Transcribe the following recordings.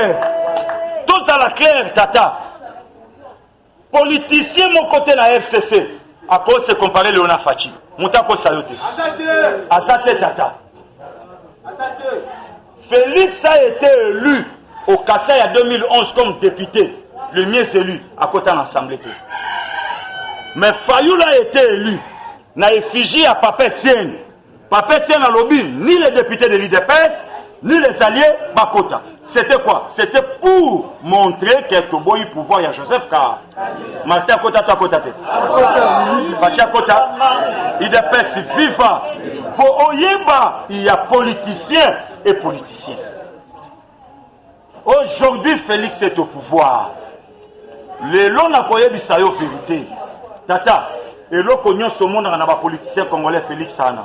clair. Tous à la claire, tata. Politicien, mon côté, la FCC. À cause de comparer Léonard Fachi. Moutako Sayote. Azate, tata. Félix a été élu au Kassai en 2011 comme député. Le mieux c'est lui, à côté de l'Assemblée. Mais Fayoul a été élu. N'a effigie à Papa Etienne. Papa Etienne a lobby, ni les députés de l'IDPS, ni les alliés Bakota. C'était quoi? C'était pour montrer qu'il y a un pouvoir. Il y a Joseph Ka. Martin Kota, toi Kota. Fatia Kota. IDPS viva. Pour Oyeba, il y a politiciens et politiciens. Aujourd'hui, Félix est au pouvoir. Les lois n'a pas eu vérité. Tata, et l'eau qu'on ce monde dans les politiciens congolais Félix Sana.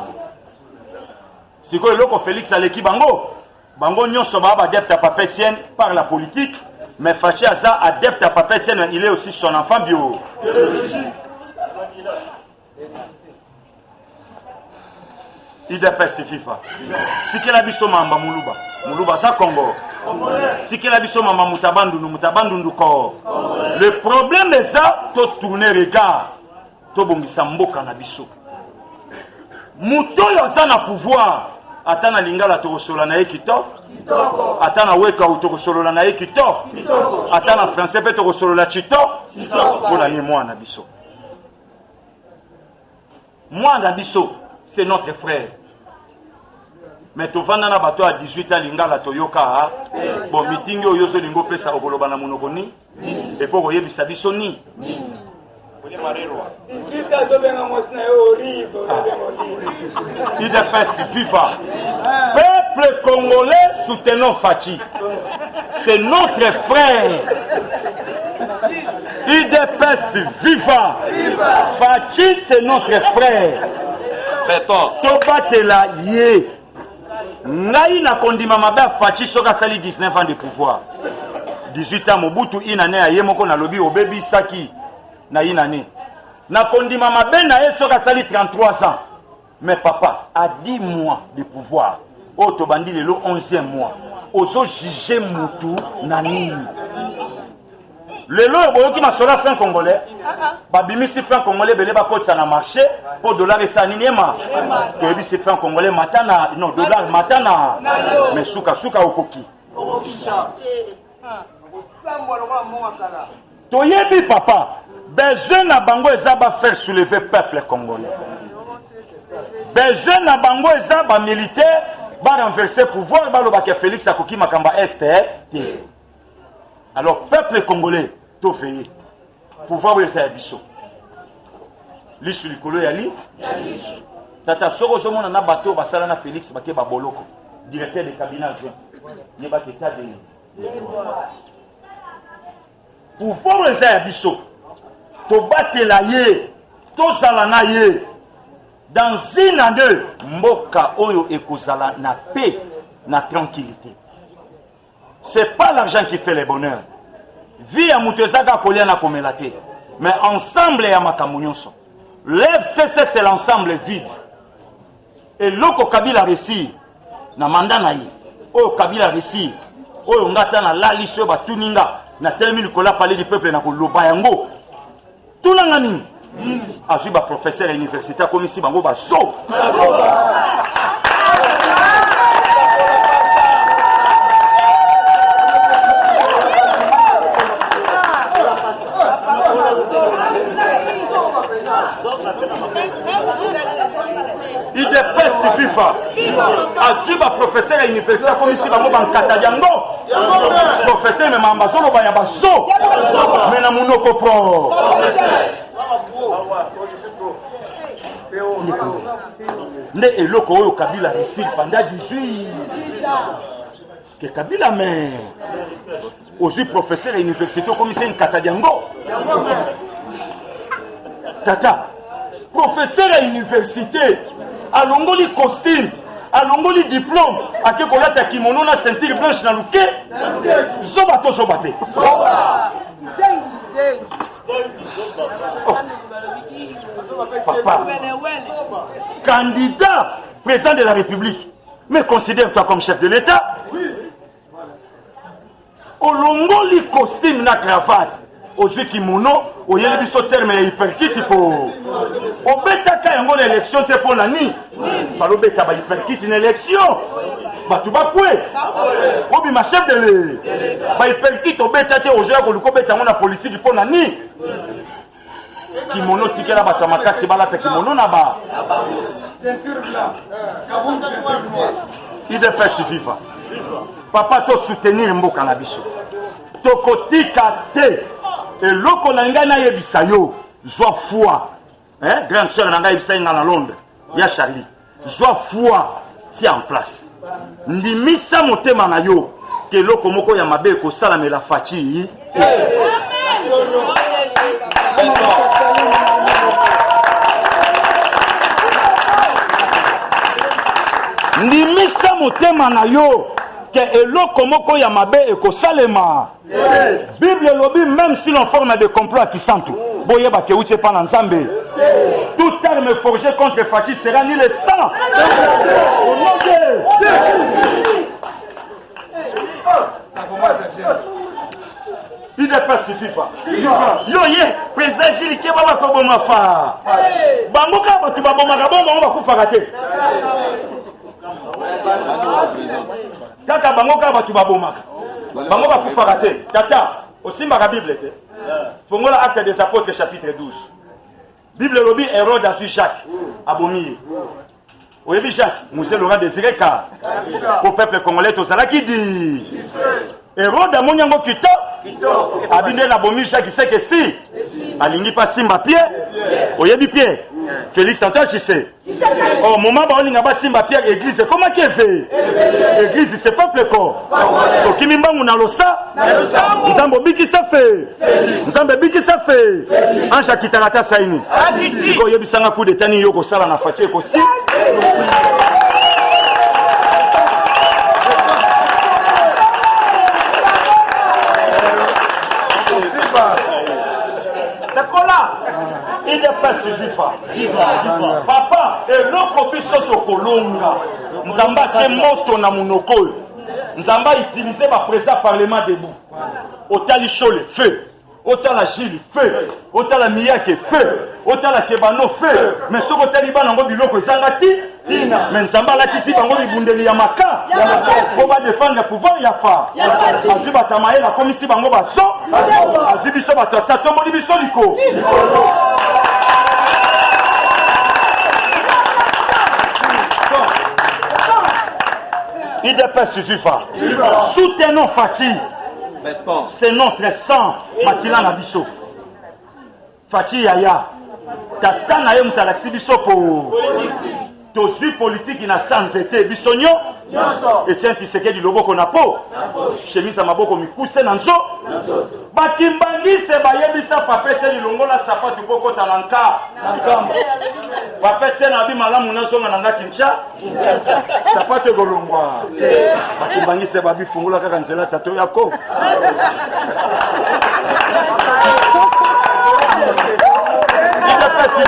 C'est quoi l'eau que Félix a l'équipe Bango? Bango nyon soba adepte à Papa Etienne par la politique, mais Fachi Aza adepte à Papa Etienne, il est aussi son enfant bio. IDPS c'est FIFA. Si qu'il a vu son mamba Moulouba, Moulouba ça Congo. Si qu'il a vu son mamba Moutabandundu Kor. Le problème est ça, tu tournes regard, tu bongisa mboka na biso. Mouto yoza na pouvoir, atana lingala to solola na ekito, atana weka to solola na ekito, atana français pe to solola chito, bona ni moi na biso. Moi na biso, c'est notre frère. Mais tu vas dans la bateau à 18 ans, lingala toyoka, bon meeting yo yozo lingo pesa okoloba na monokoni, et pour oye bisabiso ni. IDPS viva. Peuple congolais soutenons Fachi. C'est notre frère. IDPS viva. Fachi c'est notre frère. Tobatela ye. Ngai na kondima mabe Fachi soka sali 19 ans de pouvoir. 18 ans Mobutu inane aye moko na lobi obebi saki na inane. Na kondima mabe na ye soka sali 33 ans. Mais papa a 10 mois de pouvoir. O to bandi le 11e mois. Ozo juger mutu na nini. Le lo boyoki masola franc congolais. Babimisi franc congolais belé ba kotsa na marché pour dollar et saniniema. Que bisi franc congolais matana non dollar matana. Mais suka okoki. Toyebi papa, besoin na bango ezaba faire soulever peuple congolais. Besoin na bango ezaba militaire ba renverser pouvoir ba loba ke Félix akoki makamba ST. Alors peuple congolais to veiller. Pouvoir we sa biso. Lisu likolo ya li. Tata soko somona na bateau basala na Félix bake ba boloko. Directeur de cabinet adjoint. Yeba ke ta de. Pouvoir we sa biso. To batela ye, to zala na ye. Dans une année, mboka oyo ekozala na paix, na tranquillité. C'est pas l'argent qui fait le bonheur. Vie à Moutezaka Koliana Komelate. Mais ensemble et à Makamounionso. L'FCC c'est l'ensemble vide. Et l'oko Kabila réussi. Na mandanaï. Oh Kabila réussi. Oh ngata na la liso ba tuninga. Na telemi Nicolas parler du peuple na koloba yango. Tout nangani. Azuba professeur à l'université comme ici bango ba so. IDPS FIFA. Azuba professeur à l'université comme ici bango ban katayango. Professeur me mamba solo ba ya ba so. Mais na munoko pro. Ne eloko oyo Kabila réussit pendant 18 que Kabila mais aussi professeur à l'université comme c'est une Katadiango tata professeur à l'université à longoli costume à longoli diplôme à que kolata kimono na ceinture blanche na luke zobate papa, candidat président de la République, mais considère-toi comme chef de l'État. olongoli costume na cravate ozwi kimono oyeli biso terme ya hyperkit po obetaka yango na élection te mpo na nini balobeta ba hyperkit na élection bato bakwe obima chef de le ba hyperkit obeta te ozoya koluka obeta yango na politique mpo na nini kimono tikela bato ya makasi balata kimono na ba idps viva papa to soutenir mboka na biso tokotika te eloko na ngai nayebisa yo zwa foi grande sœur na ngai yebisa nga na Londres ya Charlie zwa foi ti en place ndimisa motema na yo ke eloko moko ya mabe ekosalamela faci ndimisa motema na yo que eloko moko ya mabe ekosalema Bible lobi même si l'on forme de complot qui sentent boyeba ke uche pa na nzambe tout terme forgé contre Fachi sera ni le sang au nom de il est pas FIFA yo ye président Gilles ke baba ko boma fa bango ka batu baboma ka bomba ba kufa kate kaka bango ka batu babomaka bango bakufaka te tata osimbaka bible te fongola acte des apôtres chapitre 12 bible lobi Hérode azwi Jacques abomi ye oyebi Jacques Mose Laurent Désiré Ka po peuple congolais tozalaki di Hérode amoni yango kitoko abinde na bomi Jacques seke si alingi pa simba Pierre oyebi Pierre Félix Antoine Tshisekedi au moment où on a simba Pierre église comment qui fait église c'est peuple corps donc kimimbangu na losa nzambo biki ça fait nzambe biki ça fait anja kitarata saini ko yebisanga coup de tani yoko sala na fatie ko si il n'est pas suffisant. Papa, et l'autre biso to kolonga. Nzamba tie moto na monoko. Nzamba utiliser ma présence parlement debout. Autant chaud le feu. Autant la Gilles feu. Autant la Miyake feu. Autant la Kebano feu. Mais ce côté liban nango biloko ezangati. Mais Nzamba la kisi bango libundeli ya maka. Faut pas défendre le pouvoir ya fa. Azu batamaye la komisi bango baso. Azu biso batasa tombo biso liko. Il n'est pas suffisant. Soutenons Fachi. C'est notre sang. Makila Nabiso. Fachi Yaya. Tata na ye mutalaksi biso po. Tozu politique na sans été bisonyo. Etienne Tshisekedi loboko na po. Chemise maboko mikuse na nzo. Bakimbangi se bayebisa papetse lilongola sapatu poko talanka. Papetse na bi malamu na zonga na Kinshasa. Sapatu golongwa. Bakimbangi se babi fungula kaka nzela tato yako.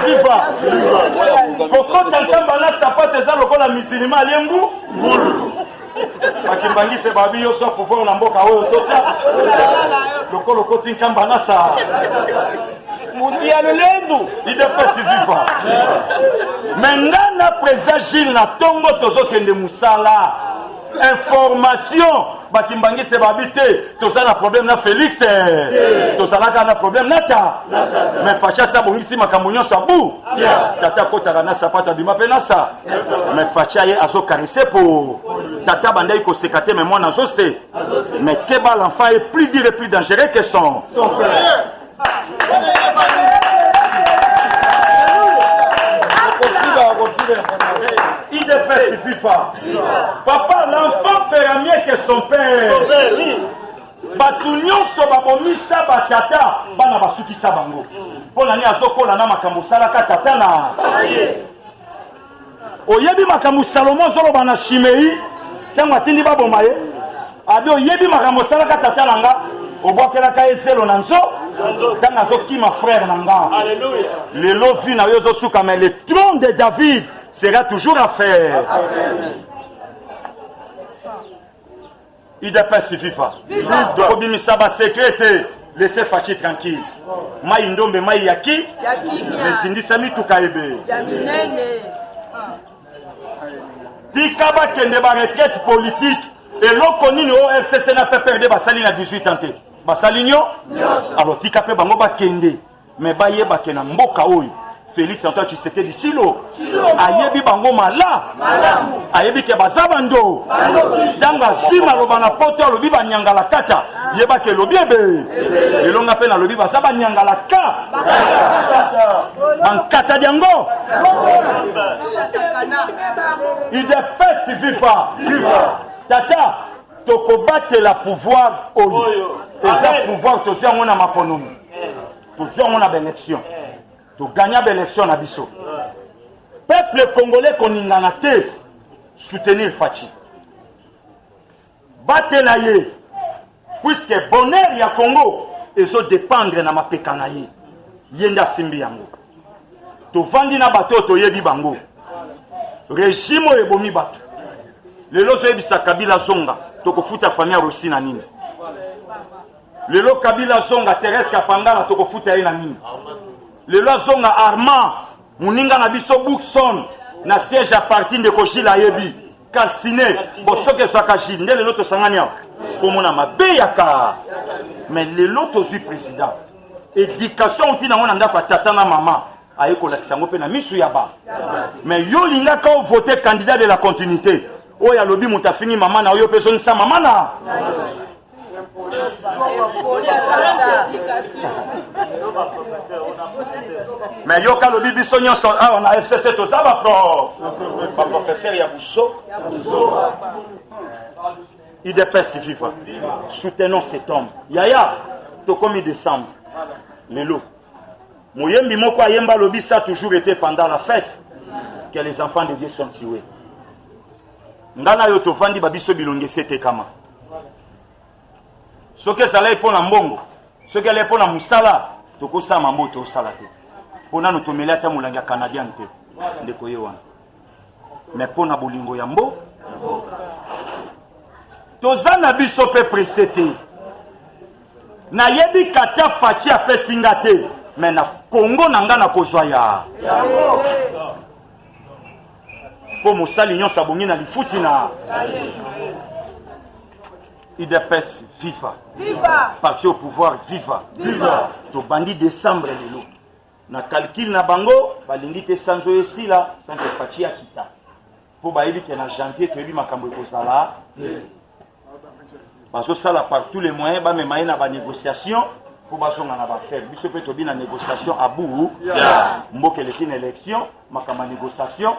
Il est pas pourquoi t'entends là sapate za lokola musulman aliengu bakimbangi se babi yo so pouvoir na mboka oyo tota lokolo koti nkamba na sa muti ya lendo il est pas vivant maintenant président Gilles na tongo tozokende musala information bakimbangi se babite tozana problème na Félix tozalaka na problème nata mais facha sa bongisi makambo nyonso abu tata kotaka na sapata bima pe na sa mais facha ye azo caresser pour tata bandai ko sekate mais moi na zo se mais keba l'enfant est plus dur et plus dangereux que son père. Il ne suffit pas. Papa, l'enfant fera mieux que son père. Batunyo soba bomisa batata bana basuki sabango. Pona ni azokola na makambo salaka tata na. Oyebi makambo Salomon zolo bana Shimei, tango atindi baboma ye. Abi oyebi makambo salaka tata nanga. Obokela ka ezelo na nzo. Tango azoki ma frère nanga. Alléluia. Le lovi na yo zosuka mais le trône de David sera toujours à faire. IDPS FIFA. Tokobimisa ba sécurité. Laissez Fachi tranquille. Mai ndombe mai yaki. Mesindisa mituka ebe. Tikaba kende ba retraite politique. Et l'okonini au FCC n'a pas perdu basali na 18 ans. Basali nyo? Alors tika pe bango ba kende. Mais ba yeba kena mboka oyo. Félix Antoine Tshisekedi Tshilo ayebi bango malamu ayebi ke bazabando danga sima loba na poto lobi ba nyangala kata yeba ke lobi ebe elonga pe na lobi bazaba nyangala ka bankata diango IDPS viva tata tokobate la pouvoir oyo eza pouvoir tozia ngona maponomi tozia ngona l'élection to gagner l'élection à Bisso. Peuple congolais qu'on y a été soutenir Fachi. Battre la yé. Puisque bonheur ya Congo et so dépendre na mapeka na yé. Yenda simbi yango. To vandi na bato to yebi bango. Régime e bomi bato. Lelo so yebisa Kabila Zonga to ko futa famille Rossi na nini. Lelo Kabila Zonga Thérèse Kapangala to ko futa ye na nini. Le Lozonga Armand, Mouninga Nabiso Boukson, na siège à partir de Kochila Yebi, calciné, Bosoke Sakashi, ne le loto Sangania, comme on a ma beyaka. Mais le loto suis président. Éducation, on a un tatana maman, à Ekolaksango Pena Misuyaba. Mais yo linga quand voté candidat de la continuité, oh ya lobi moutafini maman na yo personne sa maman na. Mais yo ka lobi biso nyonso on a FCC to ça va professeur Yabousso IDPS viva soutenons cet homme yaya to komi décembre lelo moyembi moko ayemba lobi ça a toujours été pendant la fête que les enfants de Dieu sont tués ngana yo to vandi babiso bilonge c'était kama ce que ça l'a pour la mbongo ce que l'a pour la musala to ko sa mambo to sala te pona no tomela ta mulanga canadien te ndeko yewana mais pona bolingo ya mbo to zana biso pe presete na yebi kata Fachi ape singate mais na Congo nanga na kozwa ya po musali nyonso abongi na lifuti na IDPS viva. Viva. Parti au pouvoir viva. Viva. To bandi décembre lelo. Na calcul na bango, balingi te sanjo ici là, sans que Fachi akita. Pour baïbi que na janvier to yebi makambo ko sala. Parce que ça là par tous les moyens ba me maye na ba négociation pour bazonga na ba faire. Biso pe to bi na négociation à bout. Mboke le fin élection, makama négociation.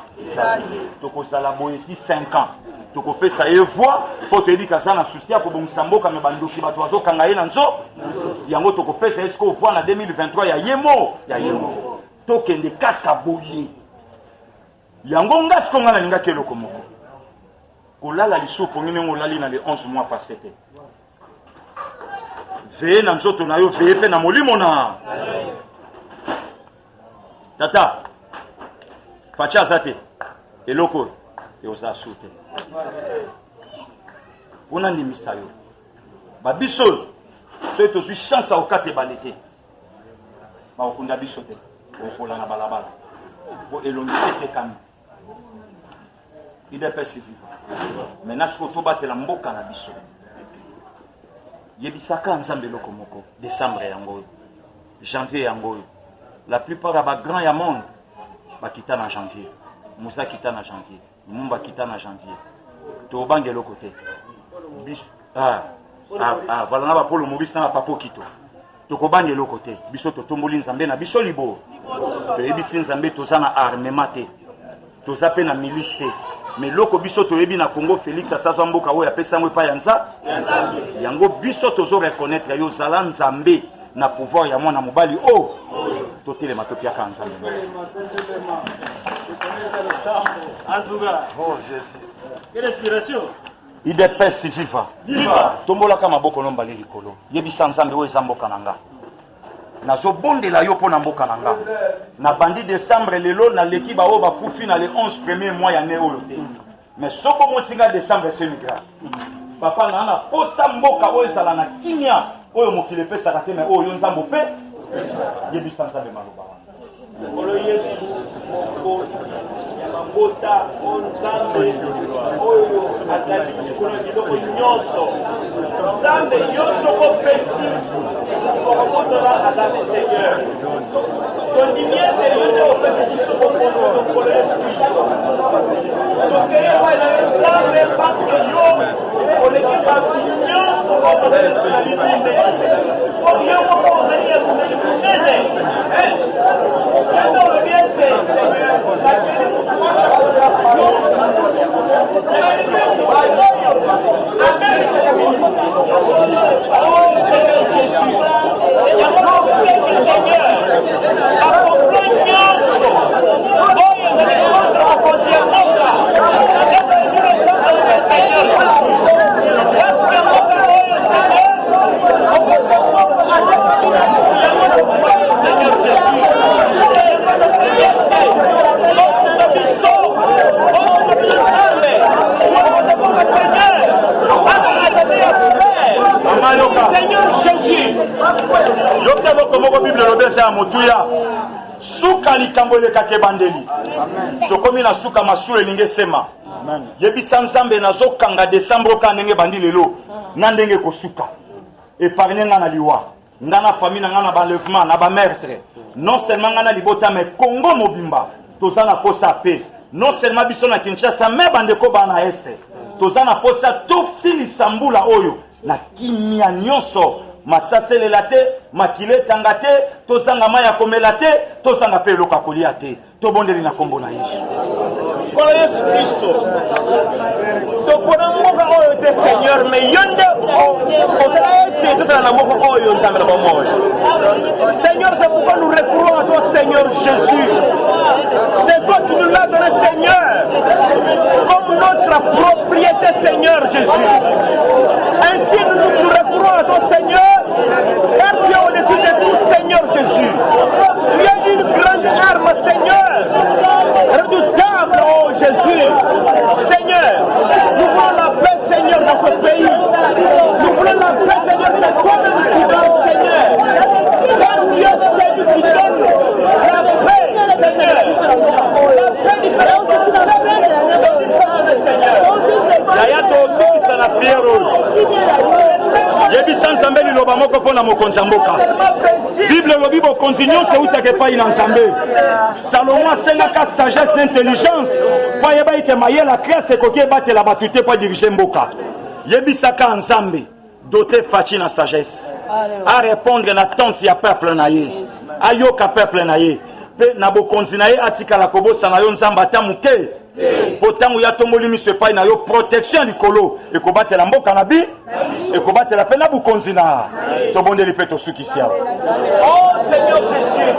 To ko sala boyeti 5 ans. To ko pesa ye voix, faut te dire que ça na souci pour bomsambo ka me bandoki bato azo kanga ye na nzo. Yango to ko pesa esko voix na 2023 ya yemo. To kende kaka boye. Yango ngasko ngana ninga keloko moko. Ko lala liso pongine ngolali na les 11 mois passés. Veye na nzoto na yo veye pe na molimo na. Tata. Fachi azate. Eloko e oza soute. On a mis ça. Babiso, c'est aussi chance à okate balete. Ba okunda bisote. Okola na balabala. Bo elongise te kami. IDPS viva. Maintenant ce que to batela mboka na biso. Yebisaka nzambe loko moko décembre yango. Janvier yango. La plupart ya ba grand ya monde bakita na janvier. Musa kita na janvier. Mumba kita na janvier. To bangelo côté. Voilà na ba polo mobisi na papo kito. To ko bangelo côté. Biso to tomboli nzambe na biso libo. To yebisi nzambe to sana armement te. To zape na milice te. Mais loko biso to yebi na Congo Félix Asazo mboka oya pesa ngwe pa yanza. Yango biso to zo reconnaître yo zala nzambe na pouvoir ya mwana mobali o. To telema to pia kanza. En tout cas, oh Jésus. quelle inspiration. IDPS viva. Viva. Tombola kama boko lomba li likolo. Yebisa nzambe oyo ezamboka nanga. Nazo bondela yo pona mboka nanga. Na bandi décembre lelo na leki ba o ba kufi na les 11 premiers mois ya ne oyo te. Mais soko motinga décembre c'est une grâce. papa na na posa mboka oyo ezala na kimia oyo mokili epesaka te me oyo nzambo mpe yebisa nzambe maloba Olo Yesu mokozi ya mabota onzambe oyo azali kuna biloko nyonso nzambe nyonso kopesi kokotola azali Seigneur tondimiete yonde opesi biso kokoto lokolo Yesu Kristo tokeye wana nzambe paske yo oleki bato nyonso okozali na libimbe oyo moko ozali ekumeli monene Seigneur Jésus, yokte boko Bible lobeza ya motuya suka likambo elekake bandeli tokomi na suka masu elinge sema yebisa nzambe nazokanga décembre ka ndenge bandi lelo na ndenge kosuka épargner nga na liwa nga na famille nga na balèvement na ba meurtre non seulement nga na libota mais Congo mobimba toza na posa pe non seulement biso na Kinshasa mais bandeko bana este toza na posa tosilisa mbula oyo na kimia nyonso masaselela te makile tanga te tozanga mai ya komela te tozanga pe eloko ya kolia te tobondeli na kombo na Yesu Kolo Yesu Kristo topona mboka oyo te Seigneur mais yonde ozala ete tozala na mboka oyo nzambe na bomoi Seigneur, c'est pourquoi nous recourons à toi Seigneur Jésus. C'est toi qui nous l'as donné Seigneur comme notre propriété Seigneur Jésus. Ainsi nous recourons à toi Seigneur car tu es au-dessus de tout Seigneur Jésus. Tu es une grande arme Seigneur redoutable oh Jésus. Seigneur, nous voulons la paix Seigneur dans ce pays. Nous voulons la paix Seigneur que toi-même tu donnes Seigneur. Car Dieu c'est lui qui donne la paix Seigneur. La paix différente de la paix Seigneur. Yayato aussi ça la prière yebisa nzambe liloba moko mpona mokonzi ya mboka bible elobi bokonzi nyonso eutaka epai na nzambe salomo asengaka sagesse d'intelligence mpo ayeba ete mayela classe ekoki ebatela bato te mpo adirige mboka yebisaka nzambe dote faci na sagesse a répondre na tante ya peuple na ye ayoka peuple na ye mpe na bokonzi na ye atikala kobosana yo nzambe ata moke po ntango ya tomboli miso epai na yo protection likolo ekobatela mboka na bi ekobatela mpe na bokonzi na tobondeli mpe tosukisi awa Oh Seigneur Jésus,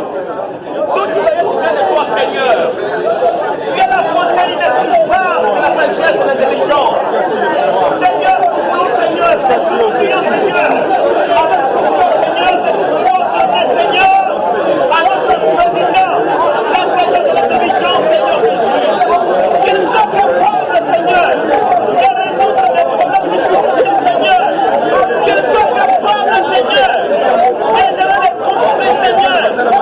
toute la vient de toi Seigneur. Tu es la fontaine de pouvoir, de la sagesse, de l'intelligence. Seigneur, Seigneur, Seigneur, Seigneur, à notre président, la sagesse et l'intelligence, Seigneur Jésus. Qu'ils soient capables, Seigneur, de résoudre des problèmes difficiles, Seigneur. Qu'ils soient capables, Seigneur, de les construire,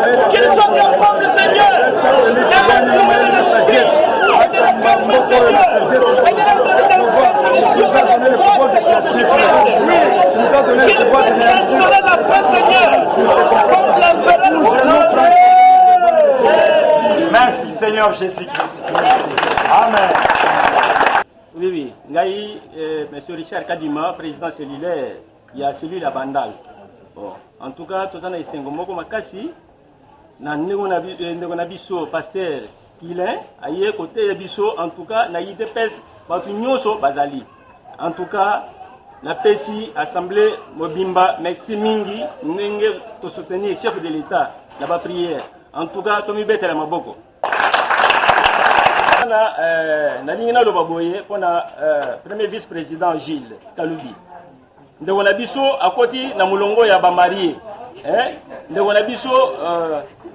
Seigneur. Qu'ils soient capables, Seigneur, de retrouver la justice et de la calmer, Seigneur. Et de leur donner des solutions adéquates, Seigneur Jésus. Qu'ils puissent restaurer la paix, Seigneur, comme l'empereur. merci Seigneur Jésus-Christ amen. Oui, Ngaï, M. Richard Kadima, président cellulaire, il y a cellule à Bandal. Bon, en tout cas, tout ça, c'est un mot comme Kassi. Nous biso pasteur Kilin, aïe côté biso, en tout cas, na yite pes, batunyoso bazali. En tout cas, la PESI, Assemblée Mobimba, merci Mingi, nous to soutenir chef de l'État, la prière. En tout cas, Tomi Bete la Maboko. Na lingina lo baboye pona premier vice-président Gilles Kaloubi. Ndeko na biso akoti na mulongo ya ba marié. Ndeko na biso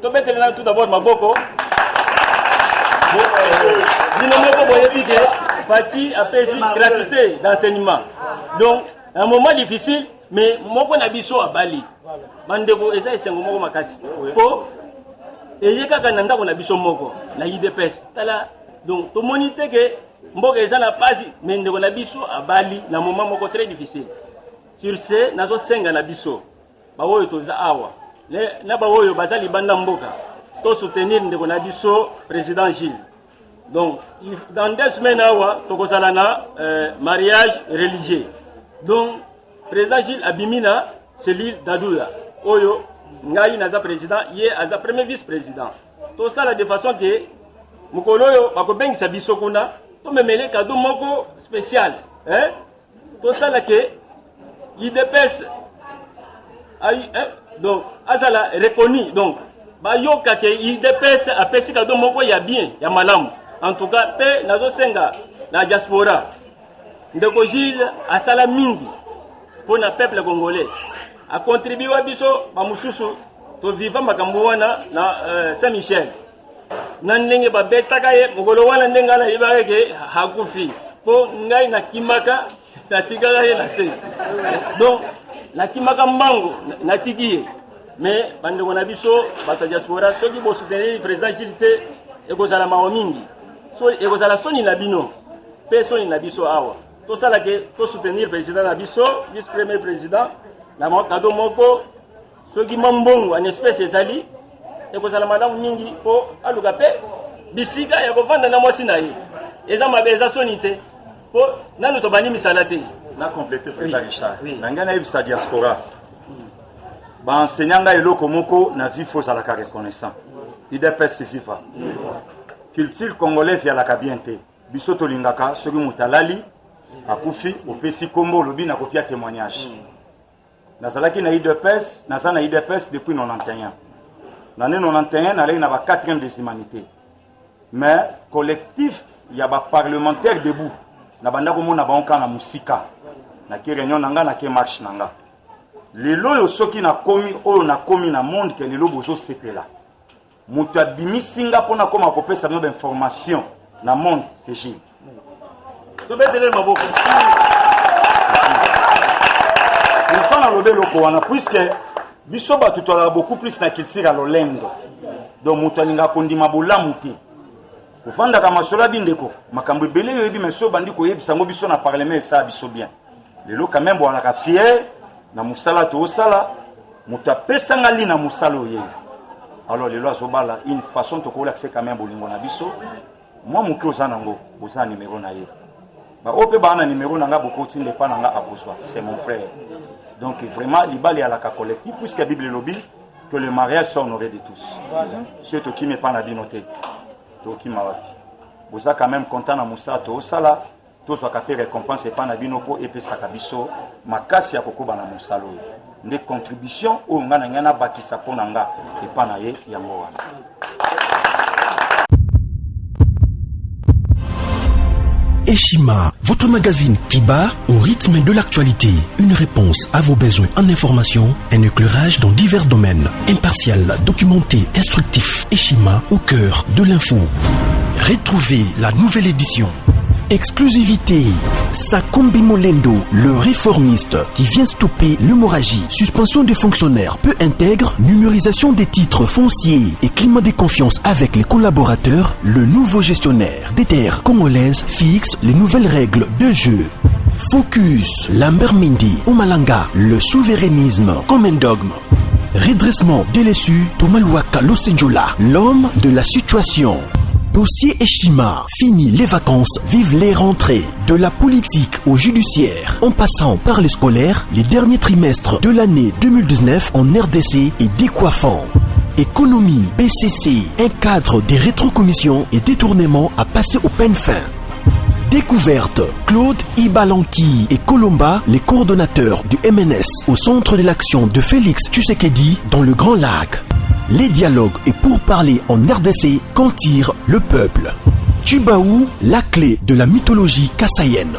to betele na tout d'abord maboko. Dino moko boye bige Fati a pesi gratuité d'enseignement. Donc, un moment difficile, mais moi, on a biso à Bali. Mandeko, et ça, c'est un moment makasi. Po, et il y a quelqu'un qui a biso moko, la IDPS. Donc, tout le monde dit que Mboka est na pasi, mais on a biso à Bali, dans un moment moko très difficile. Sur ce, nazo senga na biso. Bawoyo toza awa. Na bawoyo bazali banda Mboka. To soutenir ndeko na biso président Gilles. Donc, dans 2 semaines, nous avons un mariage religieux. Donc, le président Gilles Abimina, c'est l'île d'Adoula. Oyo, Ngaï Naza président, il est le premier vice-président. Tout ça, de façon que, Mukoloyo, Bakobeng Sabisokuna, tout me mêler cadeau moko spécial. Tout ça, là, que, l'IDPS, donc, Azala reconnu. Donc, Bayoka, que l'IDPS a pesé cadeau moko, il y a bien, il y a malam. En tout cas, pe nazo senga la diaspora. Ndeko Gilles a sala mingi pour le peuple congolais. A contribué à biso ba mususu to vivant makambo wana na Saint-Michel. Nan ndenge ba betaka ye ngolo wana ndenga la ibare ke hakufi. Po ngai na kimaka na tigala ye na se. Donc na kimaka mbango na tigiye. Mais bande na biso ba diaspora soki bo soutenir le président Gilles te e ko sala ma mingi. So, et vous allez sonner la bino, personne n'a biso awa. Tout ça là que tout soutenir le président Nabiso, vice-premier président, la cadeau moko, ceux qui m'embont en espèce et sali, et vous allez madame mingi pour alugape, bisika et vous vendez la moissinaï. Et ça m'a besoin sonité pour n'en tobani misalate. Na complété président Richard. Nangana ibsa diaspora. Ba enseignant et loko moko na vie fausse à la reconnaissant. IDPS FIFA. Culture congolaise ya la kabiente. Bisoto lingaka soki mutalali akufi opesi kombo lobi na kopia témoignage. Nazalaki na IDPS, nazana IDPS depuis 91. L'année 91 nalai na ba 4e des humanités. Mais collectif ya ba parlementaire debout. Na banda ko mona ba onka na musika. Na ki réunion nanga na ki marche nanga. Lelo yo soki na komi oyo na komi na monde ke lelo bozo sepela. Mutu abimi singa pona koma kopesa no information na monde c'est Gilles. To betele maboko. On a lobé loko wana puisque biso ba tutola beaucoup plus na culture à l'olengo. Donc mutu alinga kondima bolamu te. Ofanda kama sola bindeko makambo belé yebi meso bandi ko yebisa ngo biso na parlement ça biso bien. Lelo quand même bona ka fier na musala to osala mutu apesa ngali na musala oye. Alors les lois zobala une façon de coller accès quand même bolingo na biso moi mon cœur zanango boza numéro na ye ba ope ba na numéro nanga boko tinde pa nanga aboswa c'est mon frère donc vraiment libali à la collectif puisque la Bible lobby que le mariage soit honoré de tous surtout qui me pas na binoté to qui m'a boza quand même content na musa to sala to so kapé récompense pas na binopo et pesa kabiso makasi ya kokoba na musalo des contributions au ngana bakisa ponanga et fanaye yango wana. Eshima, votre magazine qui bat au rythme de l'actualité. Une réponse à vos besoins en information, un éclairage dans divers domaines. Impartial, documenté, instructif. Eshima au cœur de l'info. Retrouvez la nouvelle édition. Exclusivité. Sakombi Molendo, le réformiste qui vient stopper l'hémorragie, suspension des fonctionnaires peu intègre, numérisation des titres fonciers et climat de confiance avec les collaborateurs, le nouveau gestionnaire des terres congolaises fixe les nouvelles règles de jeu. Focus, Lambert Mindi, Omalanga, le souverainisme comme un dogme. Redressement délaissé, Tomaluaka Losenjola, l'homme de la situation. Dossier Eshima, fini les vacances, vive les rentrées. De la politique au judiciaire, en passant par les scolaires, les derniers trimestres de l'année 2019 en RDC est décoiffant. Économie, BCC, un cadre des rétrocommissions et détournements à passer au peine fin. Découverte, Claude Ibalanki et Colomba, les coordonnateurs du MNS au centre de l'action de Félix Tshisekedi dans le Grand Lac. Les dialogues et pourparlers en RDC qu'en tire le peuple. Tubaou, la clé de la mythologie kassaïenne.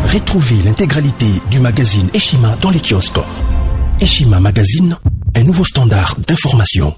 Retrouvez l'intégralité du magazine Eshima dans les kiosques. Eshima Magazine, un nouveau standard d'information.